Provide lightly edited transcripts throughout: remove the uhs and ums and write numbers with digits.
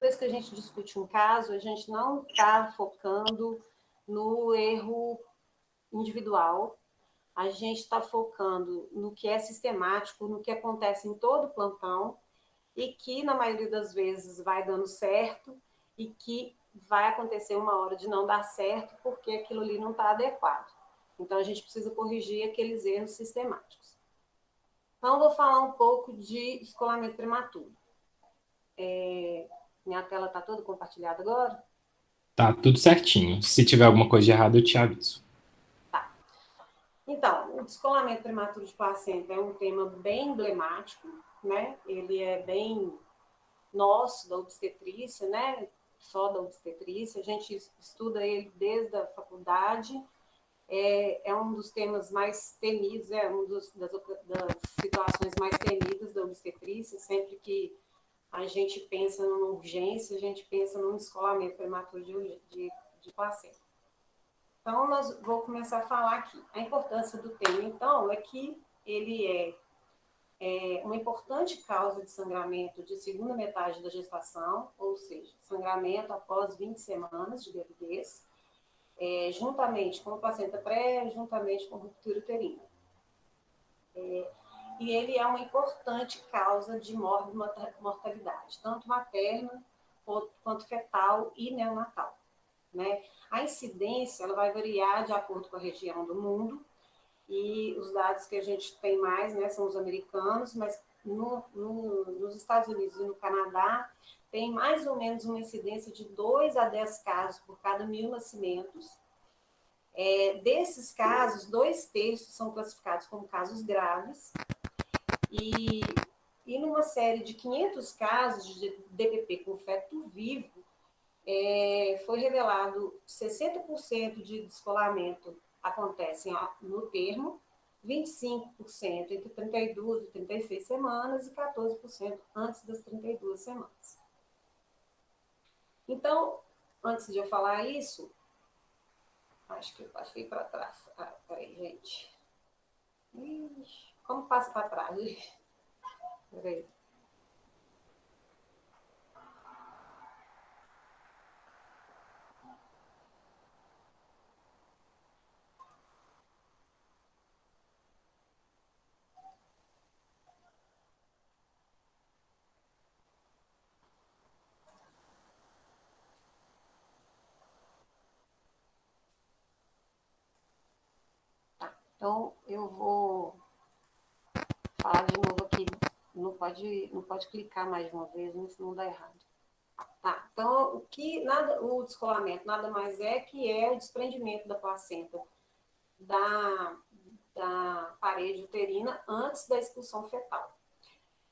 vez que a gente discute um caso, a gente não está focando no erro individual, a gente está focando no que é sistemático, no que acontece em todo o plantão e que, na maioria das vezes, vai dando certo e que vai acontecer uma hora de não dar certo porque aquilo ali não está adequado. Então, a gente precisa corrigir aqueles erros sistemáticos. Então, vou falar um pouco de descolamento prematuro. Minha tela está toda compartilhada agora? Tá tudo certinho. Se tiver alguma coisa de errado, eu te aviso. Tá. Então, o descolamento prematuro de placenta é um tema bem emblemático, né? Ele é bem nosso, da obstetrícia, né? Só da obstetrícia. A gente estuda ele desde a faculdade. É um dos temas mais temidos, é uma das situações mais temidas da obstetrícia. Sempre que a gente pensa numa urgência, a gente pensa num descolamento prematuro de placenta. Então, vou começar a falar aqui. A importância do tema, então, é que ele é uma importante causa de sangramento de segunda metade da gestação, ou seja, sangramento após 20 semanas de gravidez, juntamente com placenta pré, juntamente com ruptura uterina. E ele é uma importante causa de mortalidade, tanto materna quanto fetal e neonatal. Né? A incidência ela vai variar de acordo com a região do mundo, e os dados que a gente tem mais, né, são os americanos, mas nos Estados Unidos e no Canadá tem mais ou menos uma incidência de 2 a 10 casos por cada 1.000 nascimentos. Desses casos, 2/3 são classificados como casos graves, e numa série de 500 casos de DPP com feto vivo, foi revelado 60% de descolamento acontecem no termo, 25% entre 32 e 36 semanas e 14% antes das 32 semanas. Então, antes de eu falar isso, acho que eu passei para trás. Peraí, gente. Ixi, como passa para trás? Peraí. Tá. Então, eu vou falar de novo aqui. Não pode clicar mais de uma vez, senão dá errado. Tá, então, o descolamento nada mais é que é o desprendimento da placenta da parede uterina antes da expulsão fetal.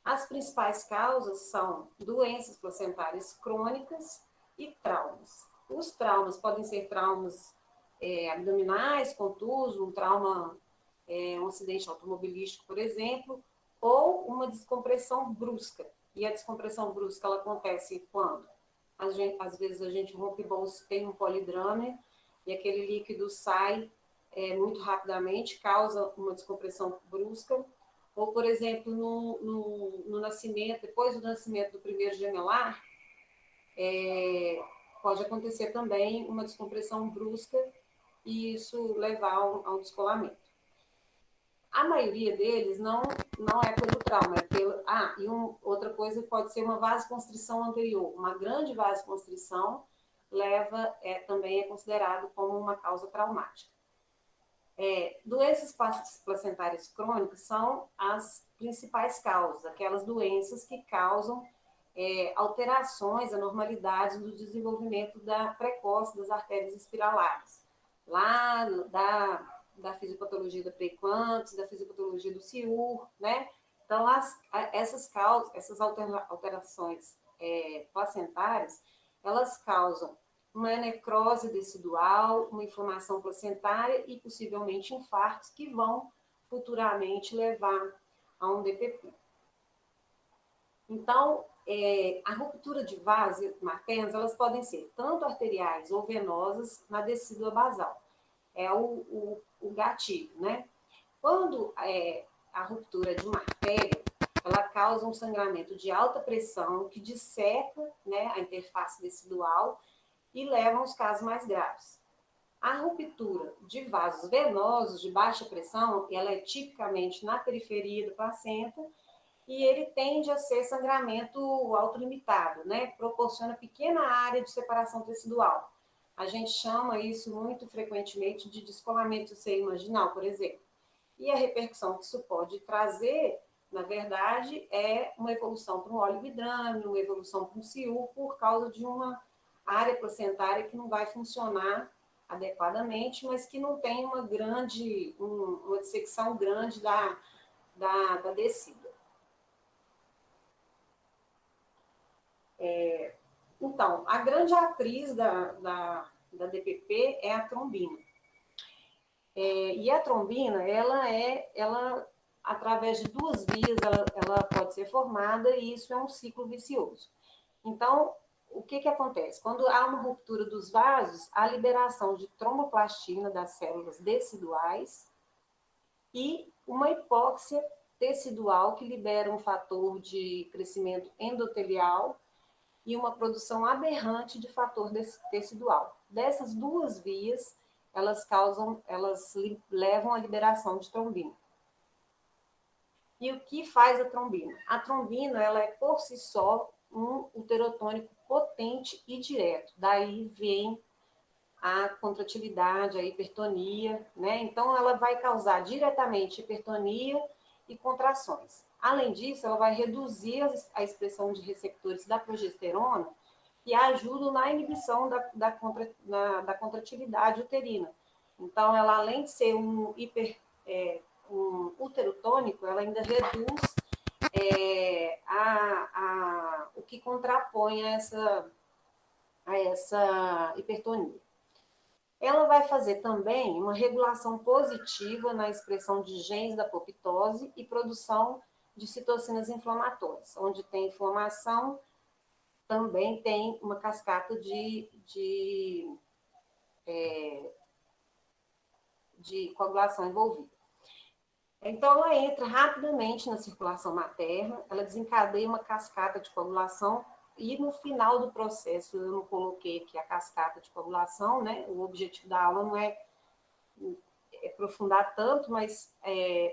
As principais causas são doenças placentárias crônicas e traumas. Os traumas podem ser traumas abdominais, contusos, um acidente automobilístico, por exemplo, ou uma descompressão brusca. E a descompressão brusca ela acontece quando? Às vezes a gente rompe bolsa, tem um polidrama e aquele líquido sai muito rapidamente, causa uma descompressão brusca. Ou, por exemplo, no nascimento, depois do nascimento do primeiro gemelar, pode acontecer também uma descompressão brusca e isso levar a um descolamento. A maioria deles não é pelo trauma, é pelo... outra coisa pode ser uma vasoconstrição anterior. Uma grande vasoconstrição também é considerado como uma causa traumática. Doenças placentárias crônicas são as principais causas, aquelas doenças que causam alterações, anormalidades no desenvolvimento precoce das artérias espiralares. Lá da fisiopatologia da preeclampsia, da fisiopatologia do CIUR, né? Então, essas alterações placentárias, elas causam uma necrose tecidual, uma inflamação placentária e possivelmente infartos que vão futuramente levar a um DPP. Então, a ruptura de vasos maternos, elas podem ser tanto arteriais ou venosas na descida basal. É o gatilho, né? Quando a ruptura de uma artéria, ela causa um sangramento de alta pressão que disseca, né, a interface tecidual e leva aos casos mais graves. A ruptura de vasos venosos de baixa pressão, ela é tipicamente na periferia do placenta e ele tende a ser sangramento autolimitado, né? Proporciona pequena área de separação tecidual. A gente chama isso muito frequentemente de descolamento do seio imaginal, por exemplo. E a repercussão que isso pode trazer, na verdade, é uma evolução para um oligodrâmio, uma evolução para um CIU, por causa de uma área placentária que não vai funcionar adequadamente, mas que não tem uma grande, uma dissecção grande da descida. Então, a grande atriz da DPP é a trombina. E a trombina, ela, através de duas vias, ela pode ser formada e isso é um ciclo vicioso. Então, o que acontece? Quando há uma ruptura dos vasos, há liberação de tromboplastina das células teciduais e uma hipóxia tecidual que libera um fator de crescimento endotelial e uma produção aberrante de fator tecidual. Dessas duas vias, elas levam à liberação de trombina. E o que faz a trombina? A trombina, ela é por si só um uterotônico potente e direto. Daí vem a contratilidade, a hipertonia, né? Então, ela vai causar diretamente hipertonia e contrações. Além disso, ela vai reduzir a expressão de receptores da progesterona que ajudam na inibição da contratilidade uterina. Então, ela, além de ser um uterotônico, ela ainda reduz o que contrapõe a essa hipertonia. Ela vai fazer também uma regulação positiva na expressão de genes da apoptose e produção de citocinas inflamatórias. Onde tem inflamação, também tem uma cascata de coagulação envolvida. Então, ela entra rapidamente na circulação materna, ela desencadeia uma cascata de coagulação e no final do processo, eu não coloquei aqui a cascata de coagulação, né? O objetivo da aula não é aprofundar tanto, mas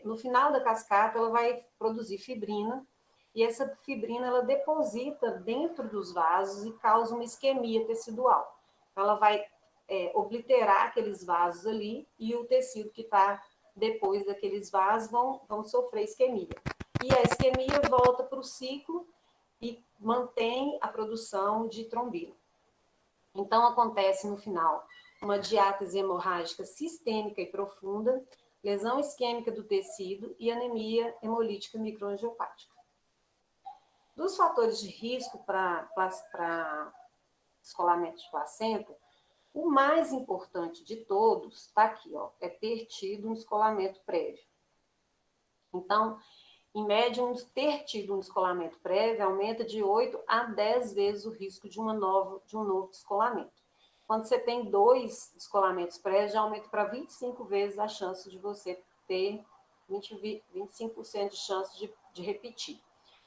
no final da cascata ela vai produzir fibrina e essa fibrina ela deposita dentro dos vasos e causa uma isquemia tecidual. Ela vai obliterar aqueles vasos ali e o tecido que está depois daqueles vasos vão sofrer isquemia. E a isquemia volta para o ciclo e mantém a produção de trombina. Então, acontece no final uma diátese hemorrágica sistêmica e profunda, lesão isquêmica do tecido e anemia hemolítica microangiopática. Dos fatores de risco para descolamento de placenta, o mais importante de todos está aqui, ó, é ter tido um descolamento prévio. Então, em média, ter tido um descolamento prévio aumenta de 8 a 10 vezes o risco de um novo descolamento. Quando você tem 2 descolamentos prévios, já aumenta para 25 vezes a chance de você ter 25% de chance de repetir.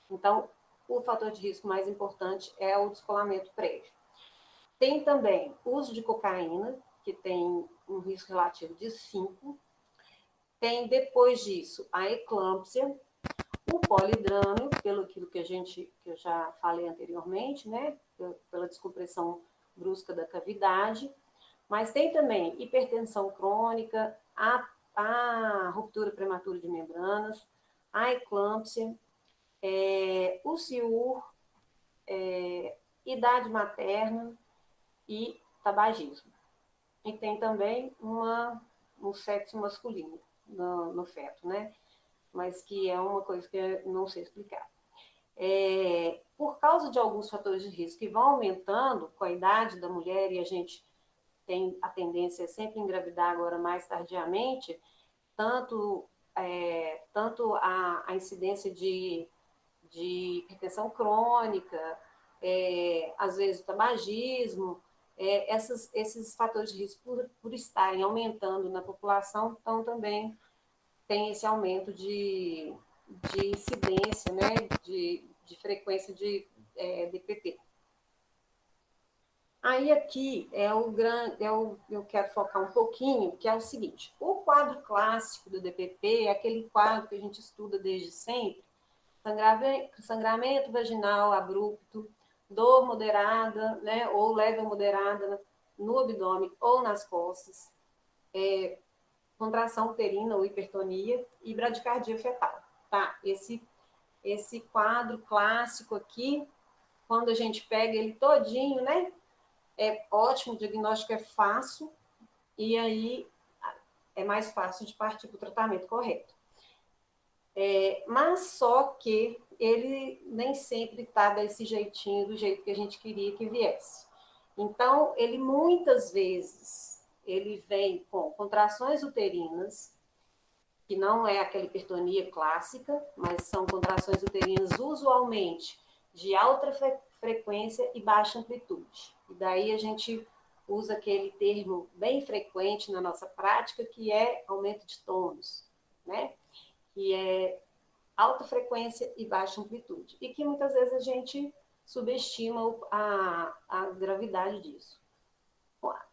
Então, o fator de risco mais importante é o descolamento prévio. Tem também uso de cocaína, que tem um risco relativo de 5. Tem, depois disso, a eclâmpsia, o polidrâmio, pelo aquilo que eu já falei anteriormente, né? Pela descompressão brusca da cavidade. Mas tem também hipertensão crônica, a ruptura prematura de membranas, a eclâmpsia, o ciúr, idade materna e tabagismo. E tem também um sexo masculino no feto, né? Mas que é uma coisa que eu não sei explicar. Por causa de alguns fatores de risco que vão aumentando com a idade da mulher, e a gente tem a tendência a sempre engravidar agora mais tardiamente, tanto a incidência de hipertensão crônica, às vezes o tabagismo, esses fatores de risco por estarem aumentando na população, então também tem esse aumento de incidência, né, de frequência de DPP. Aí aqui eu quero focar um pouquinho, que é o seguinte: o quadro clássico do DPP é aquele quadro que a gente estuda desde sempre: sangramento vaginal abrupto, dor moderada, né, ou leve ou moderada no abdômen ou nas costas, contração uterina ou hipertonia e bradicardia fetal. Tá? Esse quadro clássico aqui, quando a gente pega ele todinho, né, é ótimo, o diagnóstico é fácil, e aí é mais fácil de partir para o tratamento correto. Mas só que ele nem sempre está desse jeitinho, do jeito que a gente queria que viesse. Então, ele muitas vezes, ele vem com contrações uterinas, que não é aquela hipertonia clássica, mas são contrações uterinas usualmente de alta frequência e baixa amplitude. E daí a gente usa aquele termo bem frequente na nossa prática, que é aumento de tônus, né? Que é alta frequência e baixa amplitude. E que muitas vezes a gente subestima a gravidade disso.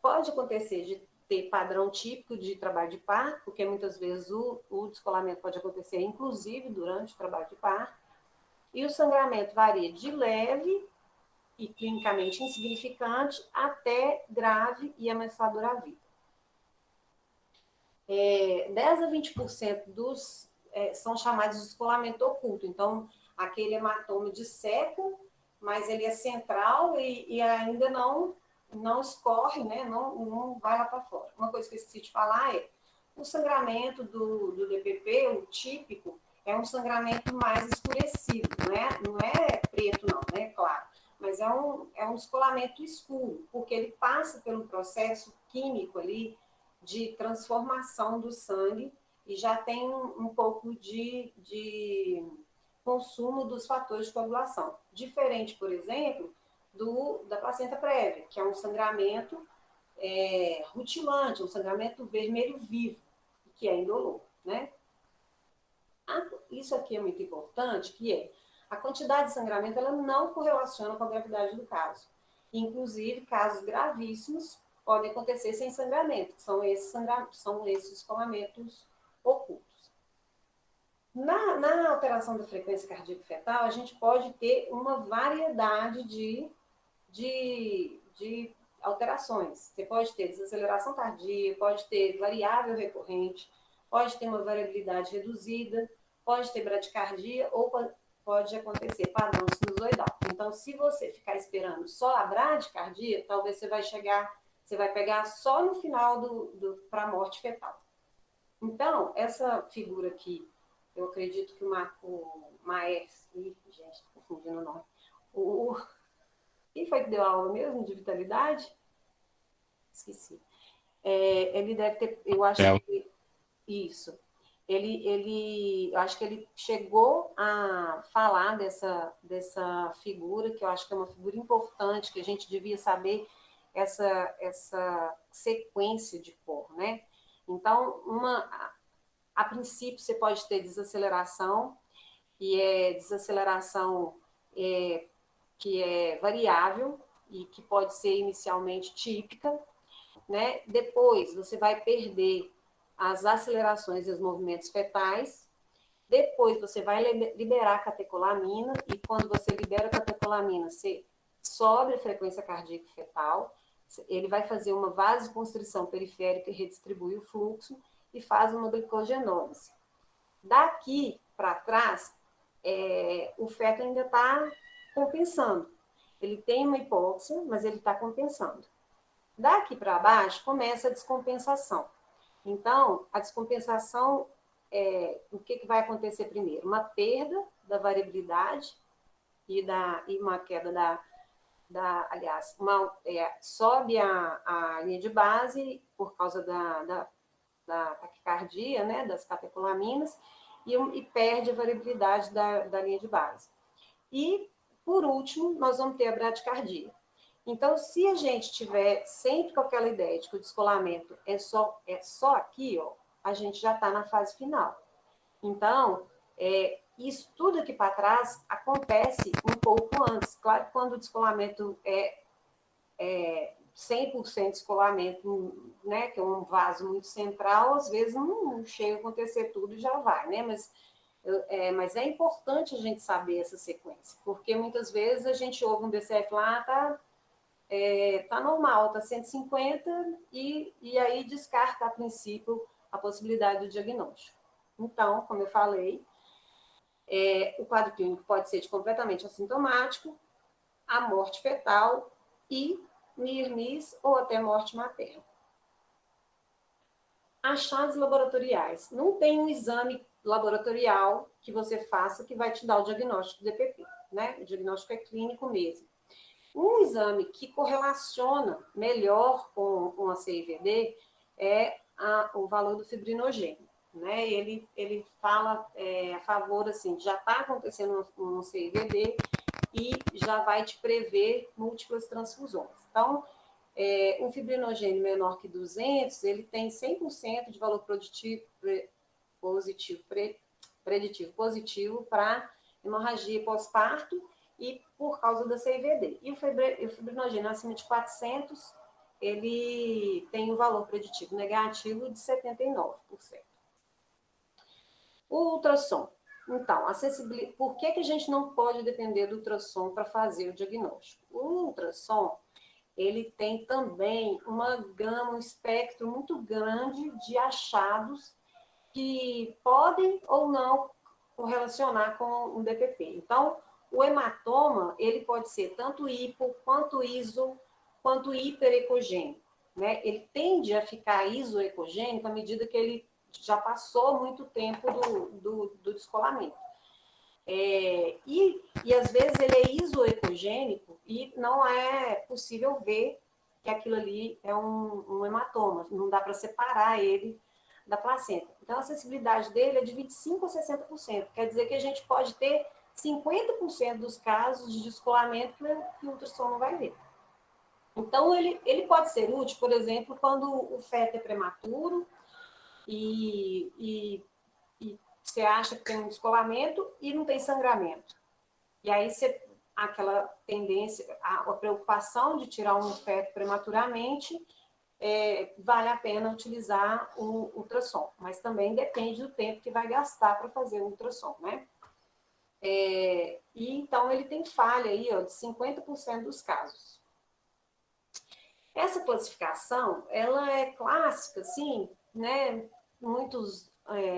Pode acontecer de ter padrão típico de trabalho de parto, porque muitas vezes o descolamento pode acontecer, inclusive, durante o trabalho de parto, e o sangramento varia de leve e clinicamente insignificante até grave e ameaçador à vida. 10 a 20% são chamados de descolamento oculto. Então, aquele hematoma disseca, mas ele é central e ainda não escorre, né? Não vai lá para fora. Uma coisa que eu esqueci de falar é o sangramento do DPP, o típico, é um sangramento mais escurecido, não é preto não, né? Claro, mas é um descolamento escuro, porque ele passa pelo processo químico ali de transformação do sangue e já tem um pouco de consumo dos fatores de coagulação. Diferente, por exemplo, da placenta prévia, que é um sangramento rutilante, um sangramento vermelho vivo, que é indolor, né? Isso aqui é muito importante, que é a quantidade de sangramento, ela não correlaciona com a gravidade do caso. Inclusive, casos gravíssimos podem acontecer sem sangramento, que são esses descolamentos ocultos. Na alteração da frequência cardíaca fetal, a gente pode ter uma variedade de alterações. Você pode ter desaceleração tardia, pode ter variável recorrente, pode ter uma variabilidade reduzida, pode ter bradicardia ou pode acontecer padrão sinusoidal. Então, se você ficar esperando só a bradicardia, talvez você vai pegar só no final para a morte fetal. Então, essa figura aqui, eu acredito que o Maestro, gente, estou confundindo o nome. Quem foi que deu aula mesmo de vitalidade? Esqueci. Ele deve ter, eu acho que isso. Eu acho que ele chegou a falar dessa figura, que eu acho que é uma figura importante, que a gente devia saber essa sequência de cor, né? Então, a princípio, você pode ter desaceleração, e desaceleração que é variável e que pode ser inicialmente típica, né? Depois, você vai perder as acelerações e os movimentos fetais. Depois, você vai liberar a catecolamina, e quando você libera a catecolamina, você sobe a frequência cardíaca fetal, ele vai fazer uma vasoconstrição periférica e redistribui o fluxo e faz uma glicogenólise. Daqui para trás, o feto ainda está compensando. Ele tem uma hipóxia, mas ele está compensando. Daqui para baixo, começa a descompensação. Então, a descompensação, o que vai acontecer primeiro? Uma perda da variabilidade e uma queda aliás, sobe a linha de base por causa da taquicardia, né, das catecolaminas, e perde a variabilidade da linha de base. E, por último, nós vamos ter a bradicardia. Então, se a gente tiver sempre com aquela ideia de que o descolamento é só aqui, ó, a gente já está na fase final. Então, isso tudo aqui para trás acontece um pouco antes. Claro que quando o descolamento é 100% descolamento, né, que é um vaso muito central, às vezes não chega a acontecer tudo e já vai, né? Mas é importante a gente saber essa sequência, porque muitas vezes a gente ouve um DCF lá, tá normal, tá 150, e aí descarta a princípio a possibilidade do diagnóstico. Então, como eu falei, o quadro clínico pode ser de completamente assintomático, a morte fetal e NIR-MIS ou até morte materna. Achados laboratoriais. Não tem um exame laboratorial que você faça que vai te dar o diagnóstico do DPP, né? O diagnóstico é clínico mesmo. Um exame que correlaciona melhor com a CIVD é o valor do fibrinogênio, né? Ele fala a favor, assim, já está acontecendo um CIVD e já vai te prever múltiplas transfusões. Então, um fibrinogênio menor que 200, ele tem 100% de valor preditivo positivo para hemorragia pós-parto e por causa da CIVD. E o fibrinogênio acima de 400, ele tem um valor preditivo negativo de 79%. O ultrassom. Então, por que a gente não pode depender do ultrassom para fazer o diagnóstico? O ultrassom, ele tem também uma gama, um espectro muito grande de achados que podem ou não correlacionar com o DPP. Então, o hematoma, ele pode ser tanto hipo, quanto iso, quanto hiperecogênico, né? Ele tende a ficar isoecogênico à medida que ele já passou muito tempo do descolamento. E às vezes ele é isoecogênico e não é possível ver que aquilo ali é um hematoma, não dá para separar ele da placenta. Então, a sensibilidade dele é de 25% a 60%. Quer dizer que a gente pode ter 50% dos casos de descolamento que o ultrassom não vai ver. Então, ele pode ser útil, por exemplo, quando o feto é prematuro e você acha que tem um descolamento e não tem sangramento. E aí aquela tendência, a preocupação de tirar um feto prematuramente, vale a pena utilizar o ultrassom, mas também depende do tempo que vai gastar para fazer o ultrassom, né? E então ele tem falha aí, de 50% dos casos. Essa classificação, ela é clássica, assim, né? Muitos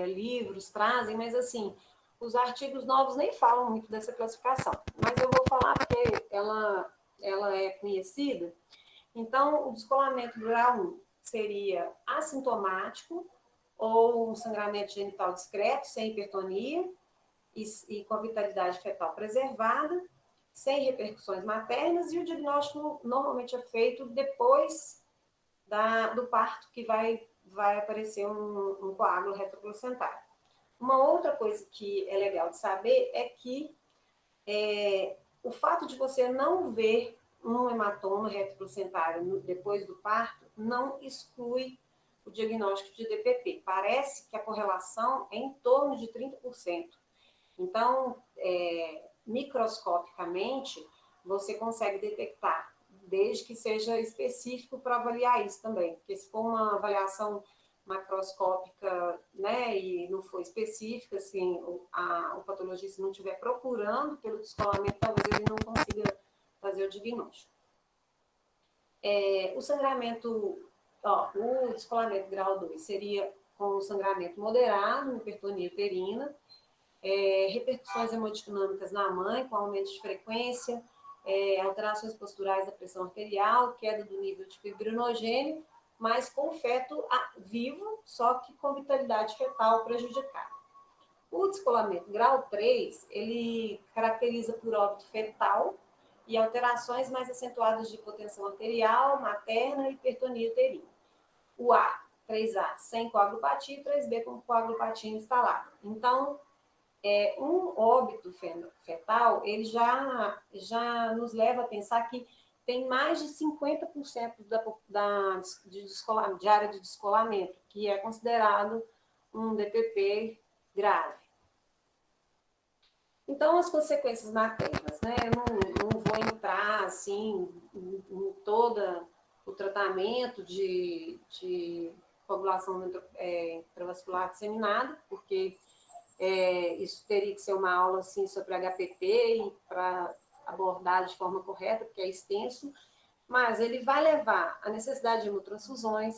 livros trazem, mas assim, os artigos novos nem falam muito dessa classificação. Mas eu vou falar porque ela é conhecida. Então, o descolamento grau 1 seria assintomático ou um sangramento genital discreto, sem hipertonia e com a vitalidade fetal preservada, sem repercussões maternas, e o diagnóstico normalmente é feito depois do parto, que vai aparecer um coágulo retroplacentário. Uma outra coisa que é legal de saber é que o fato de você não ver um hematoma retroplacentário depois do parto não exclui o diagnóstico de DPP. Parece que a correlação é em torno de 30%. Então, microscopicamente, você consegue detectar, desde que seja específico para avaliar isso também. Porque se for uma avaliação macroscópica, né, e não for específica, assim, o patologista não estiver procurando pelo descolamento, talvez ele não consiga fazer o diagnóstico. O sangramento, o descolamento grau 2 seria com sangramento moderado, hipertonia uterina, repercussões hemodinâmicas na mãe, com aumento de frequência, alterações posturais da pressão arterial, queda do nível de fibrinogênio, mas com o feto vivo, só que com vitalidade fetal prejudicada. O descolamento grau 3, ele caracteriza por óbito fetal e alterações mais acentuadas de hipotensão arterial, materna e hipertonia uterina. O 3A, sem coagulopatia, e 3B com coagulopatia instalada. Então, um óbito fetal, ele já nos leva a pensar que tem mais de 50% de área de descolamento, que é considerado um DPP grave. Então, as consequências maternas, né? Eu não vou entrar, assim, em todo o tratamento de coagulação intravascular disseminada, porque isso teria que ser uma aula, assim, sobre HPP e para abordar de forma correta, porque é extenso, mas ele vai levar à necessidade de hemotransfusões,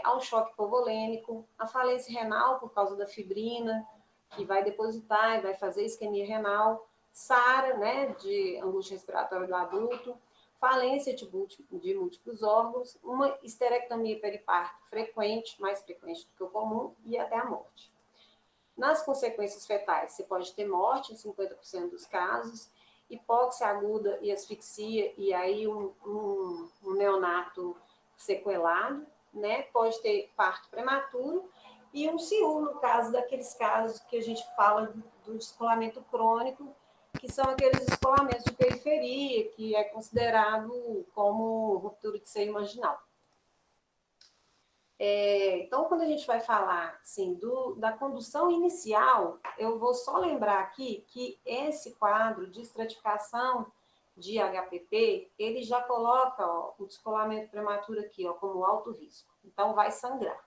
ao choque hipovolêmico, à falência renal por causa da fibrina, que vai depositar e vai fazer isquemia renal, SARA, né, de angústia respiratória do adulto, falência de múltiplos órgãos, uma histerectomia periparto frequente, mais frequente do que o comum, e até a morte. Nas consequências fetais, você pode ter morte em 50% dos casos, hipóxia aguda e asfixia, e aí um neonato sequelado, né? Pode ter parto prematuro e um CIU, no caso daqueles casos que a gente fala do descolamento crônico, que são aqueles descolamentos de periferia, que é considerado como ruptura de seio marginal. Então, quando a gente vai falar assim, da condução inicial, eu vou só lembrar aqui que esse quadro de estratificação de HPP, ele já coloca o descolamento prematuro aqui como alto risco. Então, vai sangrar.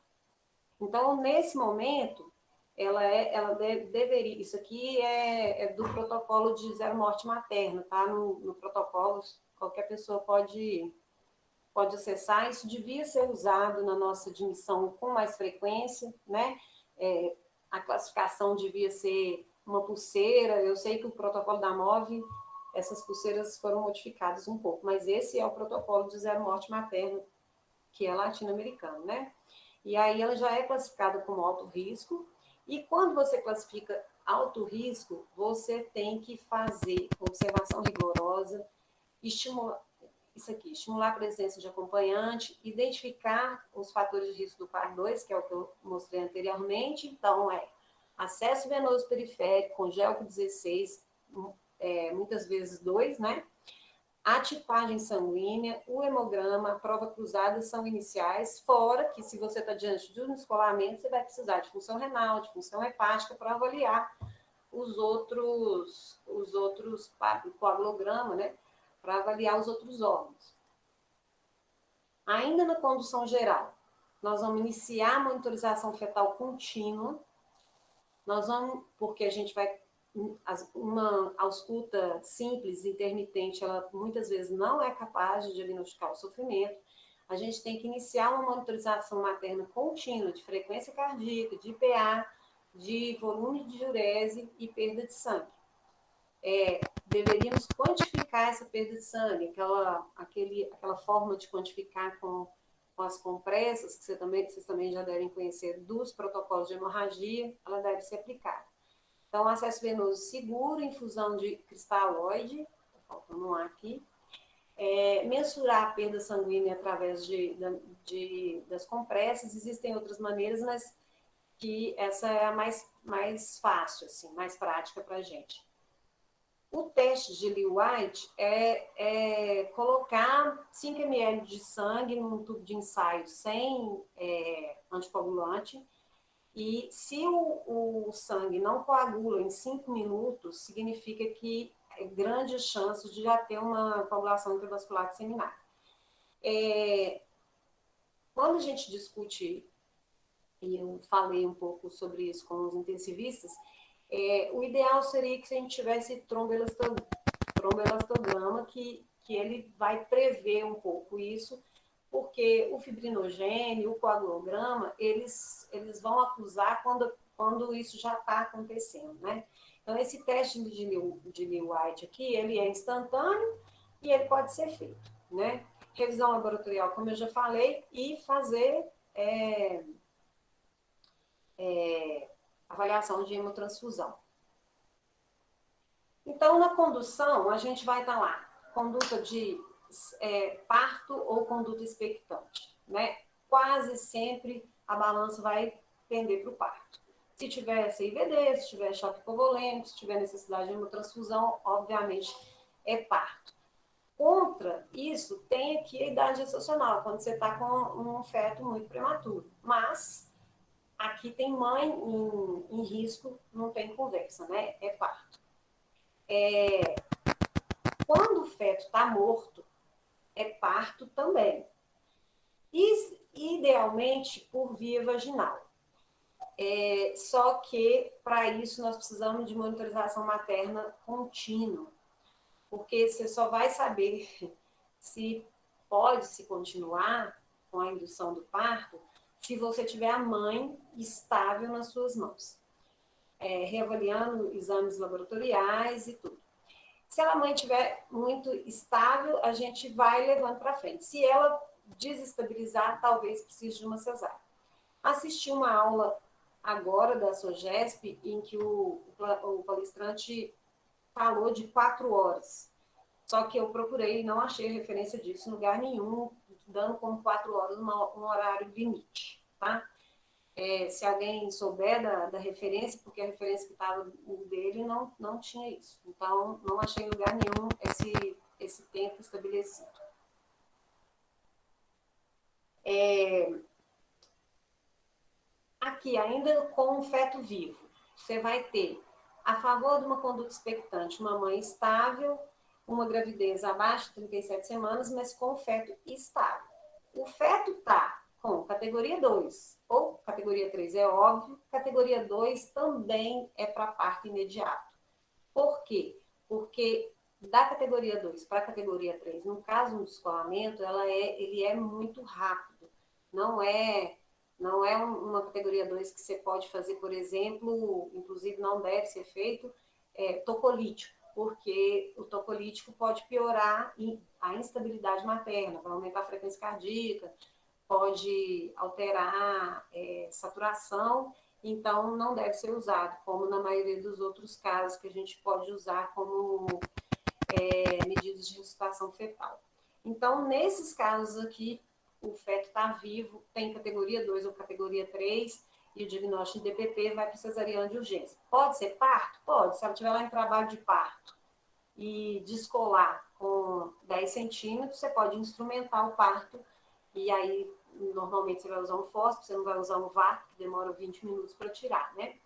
Então, nesse momento, ela deveria... Isso aqui é do protocolo de zero morte materna, tá? No protocolo, qualquer pessoa pode acessar. Isso devia ser usado na nossa admissão com mais frequência, né? A classificação devia ser uma pulseira. Eu sei que o protocolo da MOV, essas pulseiras foram modificadas um pouco, mas esse é o protocolo de zero morte materna, que é latino-americano, né? E aí ela já é classificada como alto risco, e quando você classifica alto risco, você tem que fazer observação rigorosa, estimular a presença de acompanhante, identificar os fatores de risco do par 2, que é o que eu mostrei anteriormente. Então, acesso venoso periférico com GELCO 16, muitas vezes 2, né? A tipagem sanguínea, o hemograma, a prova cruzada são iniciais, fora que se você está diante de um descolamento, você vai precisar de função renal, de função hepática para avaliar os outros coagulograma, né? Para avaliar os outros órgãos. Ainda na condução geral, nós vamos iniciar a monitorização fetal contínua, porque a gente vai, uma ausculta simples, intermitente, ela muitas vezes não é capaz de diagnosticar o sofrimento. A gente tem que iniciar uma monitorização materna contínua de frequência cardíaca, de IPA, de volume de diurese e perda de sangue. Deveríamos quantificar essa perda de sangue, aquela forma de quantificar com as compressas, que vocês também já devem conhecer dos protocolos de hemorragia, ela deve ser aplicada. Então, acesso venoso seguro, infusão de cristalóide, está faltando um aqui, mensurar a perda sanguínea através das compressas. Existem outras maneiras, mas que essa é a mais fácil, assim, mais prática para a gente. O teste de Lee-White é colocar 5 ml de sangue num tubo de ensaio sem anticoagulante, e se o sangue não coagula em 5 minutos, significa que é grande chance de já ter uma coagulação intravascular disseminada. Quando a gente discute, e eu falei um pouco sobre isso com os intensivistas, o ideal seria que a gente tivesse tromboelastograma, que ele vai prever um pouco isso, porque o fibrinogênio, o coagulograma, eles vão acusar quando isso já está acontecendo, né? Então, esse teste de Lee-White aqui, ele é instantâneo e ele pode ser feito, né? Revisão laboratorial, como eu já falei, e fazer avaliação de hemotransfusão. Então, na condução, a gente vai estar lá, conduta de parto ou conduta expectante, né? Quase sempre a balança vai pender para o parto. Se tiver CIVD, se tiver choque hipovolêmico, se tiver necessidade de hemotransfusão, obviamente é parto. Contra isso, tem aqui a idade gestacional, quando você está com um feto muito prematuro. Mas aqui tem mãe em risco, não tem conversa, né? É parto. Quando o feto está morto, é parto também. Idealmente por via vaginal. Só que, para isso, nós precisamos de monitorização materna contínua, porque você só vai saber se pode se continuar com a indução do parto se você tiver a mãe estável nas suas mãos, reavaliando exames laboratoriais e tudo. Se a mãe estiver muito estável, a gente vai levando para frente. Se ela desestabilizar, talvez precise de uma cesárea. Assisti uma aula agora da SOGESP, em que o palestrante falou de 4 horas. Só que eu procurei e não achei referência disso em lugar nenhum, dando como 4 horas um horário limite, tá? Se alguém souber da referência, porque a referência que estava dele não tinha isso. Então, não achei em lugar nenhum esse tempo estabelecido. Aqui, ainda com o feto vivo, você vai ter, a favor de uma conduta expectante, uma mãe estável, uma gravidez abaixo de 37 semanas, mas com o feto estável. O feto está com categoria 2 ou categoria 3, é óbvio, categoria 2 também é para parto imediato. Por quê? Porque da categoria 2 para a categoria 3, no caso do descolamento, ele é muito rápido. Não é uma categoria 2 que você pode fazer, por exemplo, inclusive não deve ser feito, tocolítico, porque o tocolítico pode piorar a instabilidade materna, vai aumentar a frequência cardíaca, pode alterar saturação, então não deve ser usado, como na maioria dos outros casos que a gente pode usar como medidas de ressuscitação fetal. Então, nesses casos aqui, o feto está vivo, tem categoria 2 ou categoria 3, e o diagnóstico de DPP vai para cesariana de urgência. Pode ser parto? Pode. Se ela estiver lá em trabalho de parto e descolar com 10 centímetros, você pode instrumentar o parto, e aí, normalmente, você vai usar um fósforo, você não vai usar um VAR, que demora 20 minutos para tirar, né?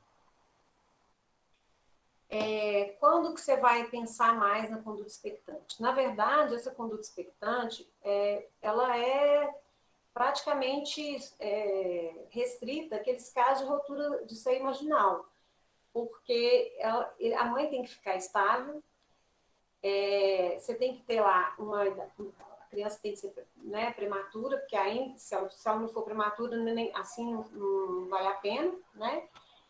Quando que você vai pensar mais na conduta expectante? Na verdade, essa conduta expectante, ela é praticamente restrita àqueles casos de rotura de seio imaginal, porque a mãe tem que ficar estável, você tem que ter lá a criança tem que ser, né, prematura, porque ainda, se ela não for prematura, assim não vale a pena, né?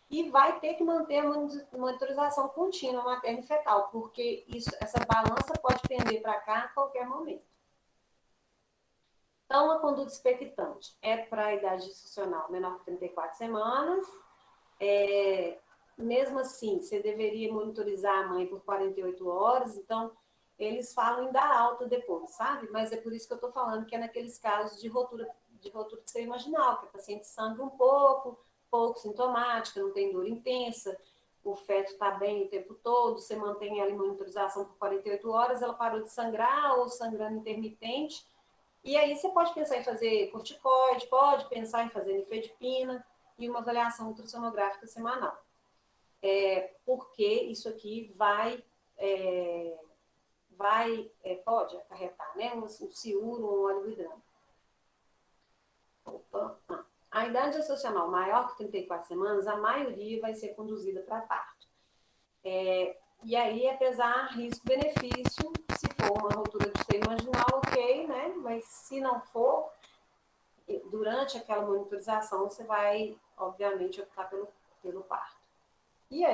E vai ter que manter a monitorização contínua materna e fetal, porque essa balança pode pender para cá a qualquer momento. Então, a conduta expectante é para a idade gestacional menor que 34 semanas. Mesmo assim, você deveria monitorizar a mãe por 48 horas. Então, eles falam em dar alta depois, sabe? Mas é por isso que eu estou falando que é naqueles casos de rotura de seio imaginal, que a paciente sangra um pouco sintomática, não tem dor intensa, o feto está bem o tempo todo, você mantém ela em monitorização por 48 horas, ela parou de sangrar ou sangrando intermitente. E aí você pode pensar em fazer corticoide, pode pensar em fazer nifedipina e uma avaliação ultrassonográfica semanal. Porque isso aqui pode acarretar, né? Um ciúro ou um oligoidrama. A idade gestacional maior que 34 semanas, a maioria vai ser conduzida para parto. E aí é pesar risco-benefício, se for uma ruptura de seio imaginal, ok, né? Mas se não for, durante aquela monitorização, você vai, obviamente, optar pelo parto.